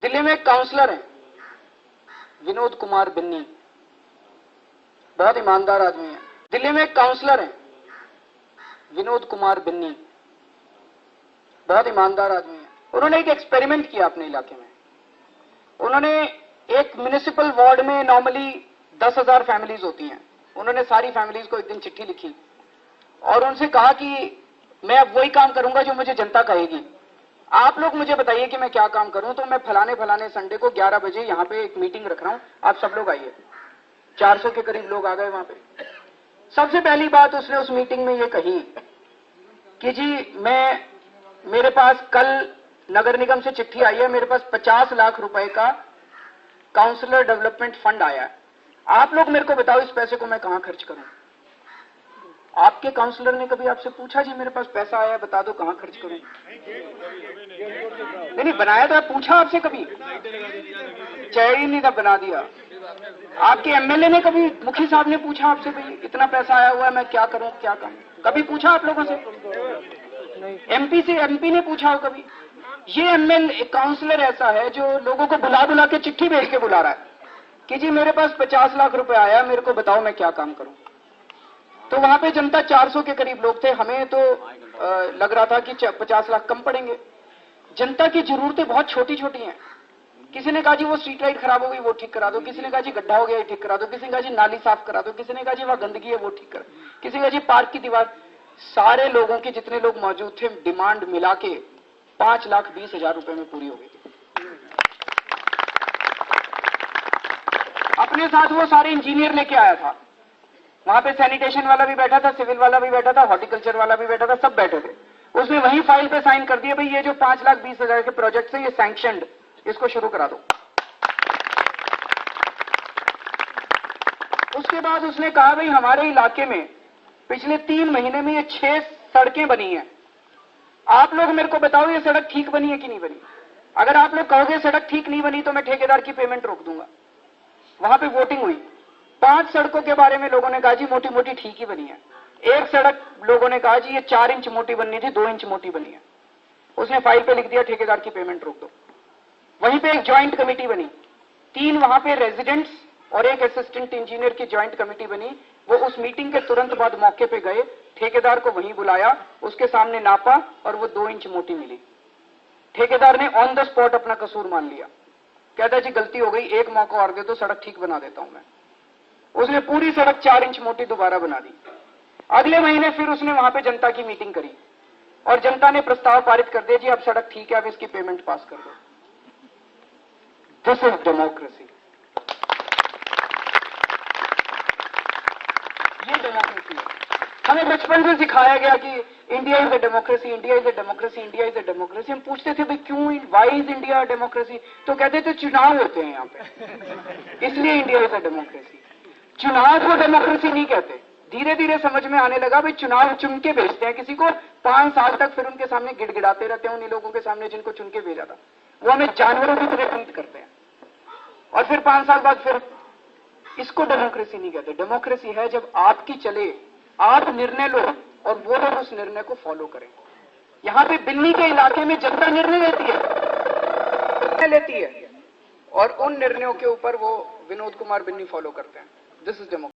दिल्ली में एक काउंसलर हैं विनोद कुमार बिन्नी, बहुत ईमानदार आदमी है। दिल्ली में एक काउंसलर हैं विनोद कुमार बिन्नी, बहुत ईमानदार आदमी है। उन्होंने एक एक्सपेरिमेंट किया अपने इलाके में। उन्होंने एक म्युनिसिपल वार्ड में नॉर्मली 10,000 फैमिलीज होती हैं। उन्होंने सारी फैमिलीज को एक दिन चिट्ठी लिखी और उनसे कहा कि मैं अब वही काम करूंगा जो मुझे जनता कहेगी। आप लोग मुझे बताइए कि मैं क्या काम करूं। तो मैं फलाने संडे को 11 बजे यहां पे एक मीटिंग रख रहा हूं, आप सब लोग आइए। 400 के करीब लोग आ गए वहां पे। सबसे पहली बात उसने उस मीटिंग में ये कही कि जी मेरे पास कल नगर निगम से चिट्ठी आई है, मेरे पास 50 लाख रुपए का काउंसलर डेवलपमेंट फंड आया है। आप लोग मेरे को बताओ इस पैसे को मैं कहां खर्च करूं। आपके काउंसलर ने कभी आपसे पूछा जी मेरे पास पैसा आया बता दो कहां खर्च करूं? नहीं बनाया था, पूछा आपसे कभी? चेहरे ही नहीं था, बना दिया। आपके एमएलए ने कभी, मुखी साहब ने पूछा आपसे भाई इतना पैसा आया हुआ है मैं क्या करूं क्या करूं? कभी पूछा आप लोगों से? एमपी ने पूछा हो कभी? ये एमएलए काउंसलर ऐसा है जो लोगों को बुला के चिट्ठी भेज के बुला रहा है कि जी मेरे पास 50 लाख रुपए आया, मेरे को बताओ मैं क्या काम करूं। तो वहां पे जनता 400 के करीब लोग थे। हमें तो लग रहा था कि 50 लाख कम पड़ेंगे। जनता की जरूरतें बहुत छोटी छोटी हैं। किसी ने कहा जी वो स्ट्रीट लाइट खराब हो गई वो ठीक करा दो, किसी ने कहा जी गड्ढा हो गया ठीक करा दो, किसी ने कहा जी नाली साफ करा दो, किसी ने कहा जी वहां गंदगी है वो ठीक करा, किसी ने कहा जी पार्क की दीवार। सारे लोगों की जितने लोग मौजूद थे डिमांड मिला के 5,20,000 रुपए में पूरी हो गई। अपने साथ वो सारे इंजीनियर लेके आया था। वहां पे सैनिटेशन वाला भी बैठा था, सिविल वाला भी बैठा था, हॉर्टिकल्चर वाला भी बैठा था, सब बैठे थे। उसने वही फाइल पे साइन कर दिया भाई ये जो 5,20,000 के प्रोजेक्ट है ये सैंक्शनड, इसको शुरू करा दो। उसके बाद उसने कहा भाई हमारे इलाके में पिछले 3 महीने में ये 6 सड़कें बनी हैं, आप लोग मेरे को बताओ ये सड़क ठीक बनी है कि नहीं बनी। अगर आप लोग कहोगे सड़क ठीक नहीं बनी तो मैं ठेकेदार की पेमेंट रोक दूंगा। वहां पे वोटिंग हुई। 5 सड़कों के बारे में लोगों ने कहा जी मोटी मोटी ठीक ही बनी है। एक सड़क लोगों ने कहा जी ये 4 इंच मोटी बननी थी 2 इंच मोटी बनी है। उसने फाइल पे लिख दिया ठेकेदार की पेमेंट रोक दो। वहीं पे एक ज्वाइंट कमेटी बनी, 3 वहां पे रेजिडेंट्स और एक असिस्टेंट इंजीनियर की ज्वाइंट कमेटी बनी। वो उस मीटिंग के तुरंत बाद मौके पे गए, ठेकेदार को वहीं बुलाया, उसके सामने नापा और वो 2 इंच मोटी मिली। ठेकेदार ने ऑन द स्पॉट अपना कसूर मान लिया, कहता जी गलती हो गई, एक मौका और दे दो, सड़क ठीक बना देता हूं मैं। उसने पूरी सड़क 4 इंच मोटी दोबारा बना दी। अगले महीने फिर उसने वहां पे जनता की मीटिंग करी और जनता ने प्रस्ताव पारित कर दिया जी अब सड़क ठीक है, अब इसकी पेमेंट पास कर दो। This is democracy. ये डेमोक्रेसी है। हमें बचपन से सिखाया गया कि India is a democracy, India is a democracy, India is a democracy. हम पूछते थे भाई क्यों, वाई इज इंडिया डेमोक्रेसी? तो कहते थे चुनाव होते हैं यहाँ पे इसलिए इंडिया इज अ डेमोक्रेसी। चुनाव को डेमोक्रेसी नहीं कहते। धीरे धीरे समझ में आने लगा भाई चुनाव चुन के भेजते हैं किसी को, 5 साल तक फिर उनके सामने गिड़गिड़ाते रहते हैं उन्हीं लोगों के सामने जिनको चुन के भेजा था। वो हमें जानवरों की तरह ट्रीट करते हैं और फिर 5 साल बाद फिर इसको डेमोक्रेसी नहीं कहते। डेमोक्रेसी है जब आपकी चले, आप निर्णय लो और वो लोग उस निर्णय को फॉलो करें। यहां पे बिन्नी के इलाके में जनता निर्णय लेती है और उन निर्णयों के ऊपर वो विनोद कुमार बिन्नी फॉलो करते हैं। This is democracy.